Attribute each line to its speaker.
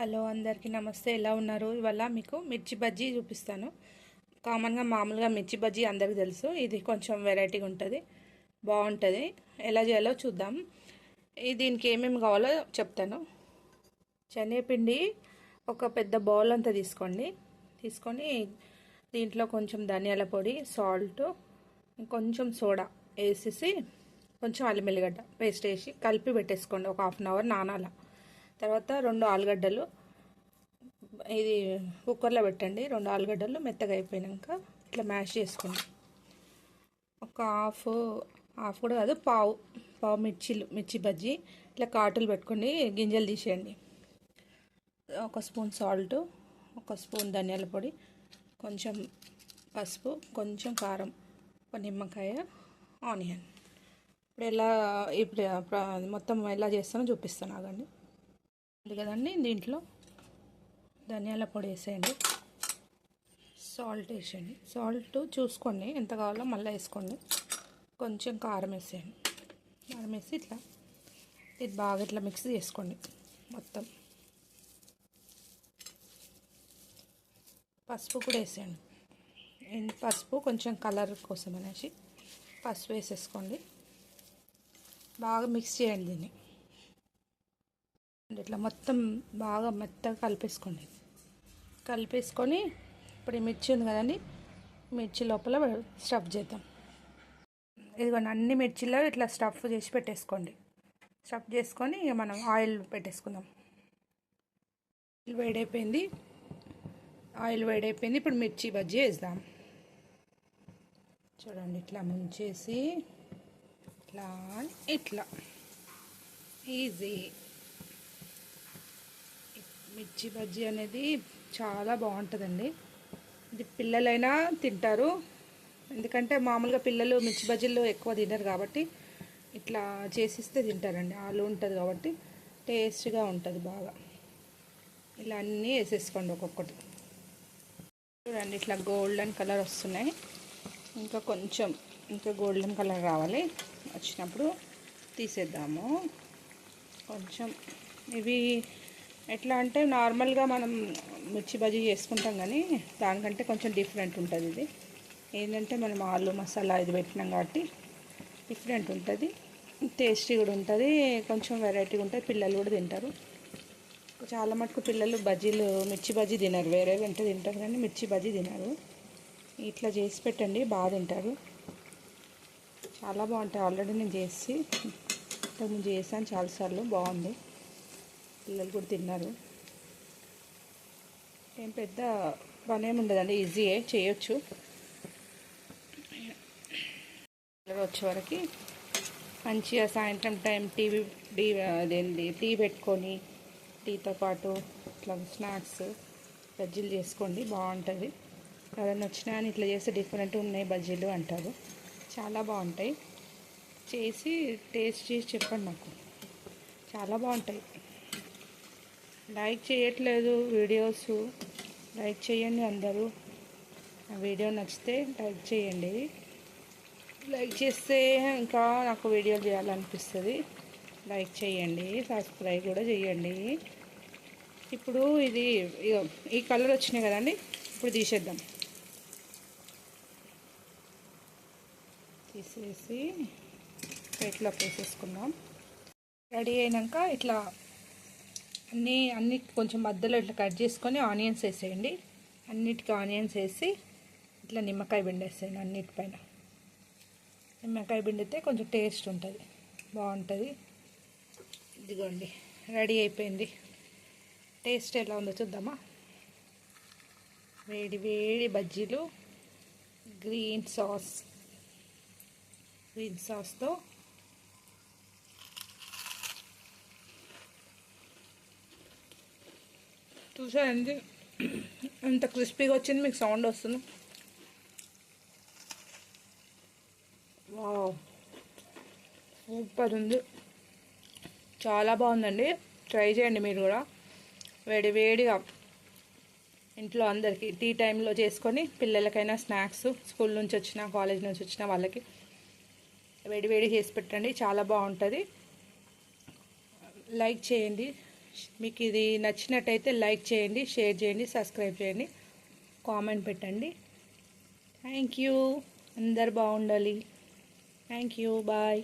Speaker 1: Hello అందరికీ నమస్తే. ఎలా ఉన్నారు? ఇవాళ మీకు మిర్చి బజ్జీ చూపిస్తాను. కామన్గా మామూలుగా మిర్చి బజ్జీ అందరికీ తెలుసు. ఇది కొంచెం వెరైటీగా ఉంటుంది, బాగుంటుంది. ఎలా చేయాలో చూద్దాం. దీనికి ఏమేమి కావాలో చెప్తాను. శనగపిండి ఒక పెద్ద బౌల్ అంతా తీసుకొని దీంట్లో కొంచెం ధనియాల పొడి, సాల్ట్, కొంచెం సోడా వేసేసి కొంచెం అల్లం ఎల్లిగడ్డ పేస్ట్ వేసి కలిపి పెట్టేసుకోండి. ఒక హాఫ్ అన్ అవర్ నానాల. తర్వాత 2 ఆలుగడ్డలు ఇది కుక్కర్లో పెట్టండి. 2 ఆలుగడ్డలు మెత్తగా అయిపోయాక ఇట్లా మ్యాష్ చేసుకోండి. ఒక హాఫ్ కూడా కాదు, పావు మిర్చి బజ్జీ ఇట్లా కాటులు పెట్టుకొని గింజలు తీసేయండి. ఒక స్పూన్ సాల్ట్, ఒక స్పూన్ ధనియాల పొడి, కొంచెం పసుపు, కొంచెం కారం, ఒక నిమ్మకాయ, ఆనియన్. ఇప్పుడు మొత్తం ఎలా చేస్తానో చూపిస్తాను, ఆగండి. ఉంది కదండి, దీంట్లో ధనియాల పొడి వేసేయండి, సాల్ట్ వేసేయండి. సాల్ట్ చూసుకోండి ఎంత కావాలో మళ్ళీ వేసుకోండి. కొంచెం కారం వేసేయండి. కారం వేసి ఇది బాగా ఇట్లా మిక్స్ చేసుకోండి మొత్తం. పసుపు కూడా వేసేయండి. పసుపు కొంచెం కలర్ కోసం అనేసి పసుపు వేసేసుకోండి. బాగా మిక్స్ చేయండి దీన్ని. ఇట్లా మొత్తం బాగా మెత్తగా కలిపేసుకొని ఇప్పుడు ఈ మిర్చి ఉంది కదండి, మిర్చి లోపల స్టఫ్ చేద్దాం. ఇదిగోండి, అన్ని మిర్చిలో ఇట్లా స్టఫ్ చేసి పెట్టేసుకోండి. స్టఫ్ చేసుకొని ఇక మనం ఆయిల్ పెట్టేసుకుందాం. ఆయిల్ వేడైపోయింది. ఇప్పుడు మిర్చి బజ్జీ వేద్దాం. చూడండి, ఇట్లా ముంచేసి ఇట్లా ఈజీ. మిర్చి బజ్జీ అనేది చాలా బాగుంటుందండి. ఇది పిల్లలైనా తింటారు, ఎందుకంటే మామూలుగా పిల్లలు మిర్చి బజ్జీలు ఎక్కువ తినరు కాబట్టి ఇట్లా చేసిస్తే తింటారండి. ఆలు ఉంటుంది కాబట్టి టేస్ట్గా ఉంటుంది బాగా. ఇలా అన్నీ వేసేసుకోండి ఒక్కొక్కటి. చూడండి, ఇట్లా గోల్డెన్ కలర్ వస్తున్నాయి. ఇంకా గోల్డెన్ కలర్ రావాలి. వచ్చినప్పుడు తీసేద్దాము. కొంచెం ఇవి ఎట్లా అంటే నార్మల్గా మనం మిర్చి బజ్జీ చేసుకుంటాం, కానీ దానికంటే కొంచెం డిఫరెంట్ ఉంటుంది. ఇది ఏంటంటే మనం ఆలు మసాలా ఇది పెట్టినాం కాబట్టి డిఫరెంట్ ఉంటుంది, టేస్టీ కూడా ఉంటుంది, కొంచెం వెరైటీగా ఉంటుంది. పిల్లలు కూడా తింటారు. చాలా మటుకు పిల్లలు మిర్చి బజ్జీ తినరు, వేరే వెంట తింటారు కానీ మిర్చి బజ్జీ తినరు. ఇట్లా చేసి పెట్టండి, బాగా తింటారు. చాలా బాగుంటాయి. ఆల్రెడీ నేను చేశాను చాలాసార్లు, బాగుంది. పిల్లలు కూడా తిన్నారు. ఏం పెద్ద పని ఏమి ఉండదండి, ఈజీయే, చేయొచ్చు. వచ్చే వరకు మంచిగా సాయంత్రం టైం టీ పెట్టుకొని టీతో పాటు ఇట్లా స్నాక్స్ బజ్జీలు చేసుకోండి, బాగుంటుంది. ఎవరైనా వచ్చినా అని ఇట్లా చేస్తే డిఫరెంట్ ఉన్నాయి బజ్జీలు అంటారు. చాలా బాగుంటాయి. టేస్ట్ చేసి చెప్పండి నాకు. చాలా బాగుంటాయి. లైక్ చేయట్లేదు వీడియోస్, లైక్ చేయండి అందరూ. ఆ వీడియో నచ్చితే లైక్ చేయండి. లైక్ చేస్తే ఇంకా నాకు వీడియోలు చేయాలనిపిస్తుంది. లైక్ చేయండి, సబ్స్క్రైబ్ కూడా చేయండి. ఇప్పుడు ఈ కలర్ వచ్చినాయి కదండి, ఇప్పుడు తీసేసి ప్లేట్లోకి వేసేసుకుందాం. రెడీ అయినాక ఇట్లా అన్నీ కొంచెం మధ్యలో ఇట్లా కట్ చేసుకొని ఆనియన్స్ వేసేయండి. అన్నిటికీ ఆనియన్స్ వేసి ఇట్లా నిమ్మకాయ పిండేసేయండి. అన్నిటిపైన నిమ్మకాయ పిండితే కొంచెం టేస్ట్ ఉంటుంది, బాగుంటుంది. ఇదిగోండి, రెడీ అయిపోయింది. టేస్ట్ ఎలా ఉందో చూద్దామా. వేడి వేడి బజ్జీలు గ్రీన్ సాస్తో చూసారండి ఎంత క్రిస్పీగా వచ్చింది, మీకు సౌండ్ వస్తుంది. వావ్, సూపర్ ఉంది, చాలా బాగుందండి. ట్రై చేయండి మీరు కూడా. వేడిగా ఇంట్లో అందరికీ టీ టైంలో చేసుకొని, పిల్లలకైనా స్నాక్స్, స్కూల్ నుంచి వచ్చినా కాలేజ్ నుంచి వచ్చినా వాళ్ళకి వేడి చేసి పెట్టండి, చాలా బాగుంటుంది. లైక్ చేయండి, మీకు ఇది నచ్చినట్టయితే లైక్ చేయండి, షేర్ చేయండి, సబ్స్క్రైబ్ చేయండి, కామెంట్ పెట్టండి. Thank you. అందరు బాగుండాలి. Thank you. బాయ్.